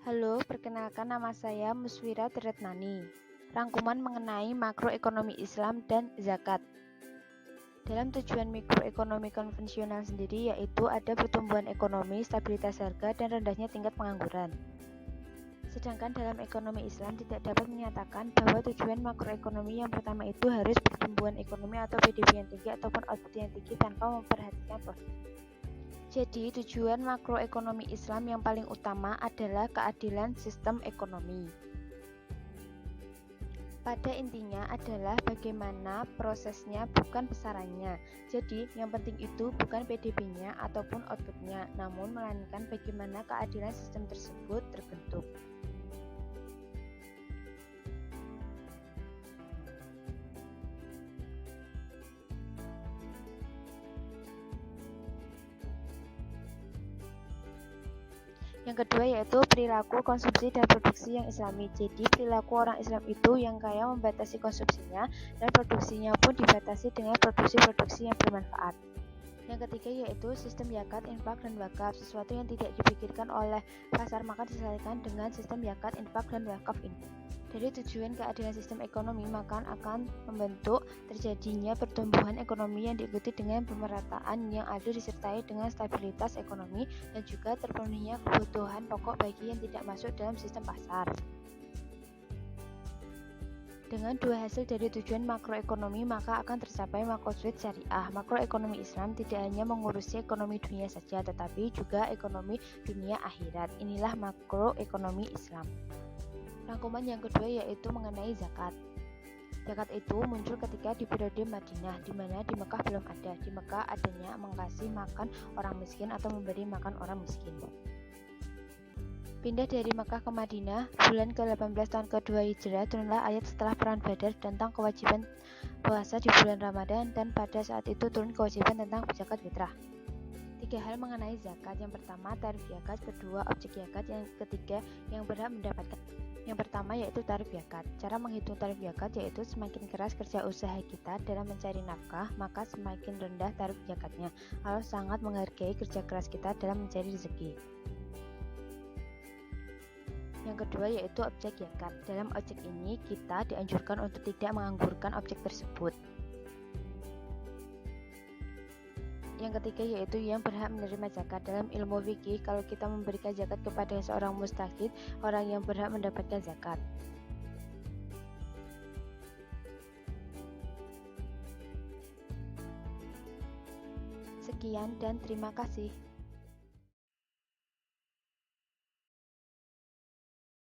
Halo, perkenalkan nama saya Muswira Triretnani. Rangkuman mengenai makroekonomi Islam dan zakat. Dalam tujuan mikroekonomi konvensional sendiri yaitu ada pertumbuhan ekonomi, stabilitas harga, dan rendahnya tingkat pengangguran. Sedangkan dalam ekonomi Islam tidak dapat menyatakan bahwa tujuan makroekonomi yang pertama itu harus pertumbuhan ekonomi atau PDB yang tinggi ataupun output yang tinggi tanpa memperhatikan profit. Jadi, tujuan makroekonomi Islam yang paling utama adalah keadilan sistem ekonomi. Pada intinya adalah bagaimana prosesnya, bukan besarannya. Jadi, yang penting itu bukan PDB-nya ataupun output-nya, namun melainkan bagaimana keadilan sistem tersebut terbentuk. Yang kedua yaitu perilaku konsumsi dan produksi yang islami. Jadi perilaku orang Islam itu yang kaya membatasi konsumsinya dan produksinya pun dibatasi dengan produksi-produksi yang bermanfaat. Yang ketiga yaitu sistem zakat, infak, dan wakaf. Sesuatu yang tidak dipikirkan oleh pasar maka diselesaikan dengan sistem zakat, infak, dan wakaf ini. Dari tujuan keadilan sistem ekonomi maka akan membentuk terjadinya pertumbuhan ekonomi yang diikuti dengan pemerataan yang adil disertai dengan stabilitas ekonomi dan juga terpenuhinya kebutuhan pokok bagi yang tidak masuk dalam sistem pasar. Dengan dua hasil dari tujuan makroekonomi maka akan tercapai makrosud syariah. Makroekonomi Islam tidak hanya mengurusi ekonomi dunia saja tetapi juga ekonomi dunia akhirat. Inilah makroekonomi Islam. Rangkuman yang kedua yaitu mengenai zakat. Zakat itu muncul ketika di periode Madinah, di mana di Mekah belum ada. Di Mekah adanya mengasih makan orang miskin atau memberi makan orang miskin. Pindah dari Mekah ke Madinah, bulan ke-18 tahun kedua Hijrah, turunlah ayat setelah perang Badar tentang kewajiban puasa di bulan Ramadan dan pada saat itu turun kewajiban tentang zakat fitrah. Tiga hal mengenai zakat. Yang pertama, tarif zakat. Kedua, objek zakat. Yang ketiga, yang berhak mendapatkan. Yang pertama yaitu tarif zakat. Cara menghitung tarif zakat yaitu semakin keras kerja usaha kita dalam mencari nafkah, maka semakin rendah tarif zakatnya. Allah sangat menghargai kerja keras kita dalam mencari rezeki. Yang kedua yaitu objek zakat. Dalam objek ini kita dianjurkan untuk tidak menganggurkan objek tersebut. Yang ketiga yaitu yang berhak menerima zakat. Dalam ilmu fikih, kalau kita memberikan zakat kepada seorang mustahik, orang yang berhak mendapatkan zakat. Sekian dan terima kasih.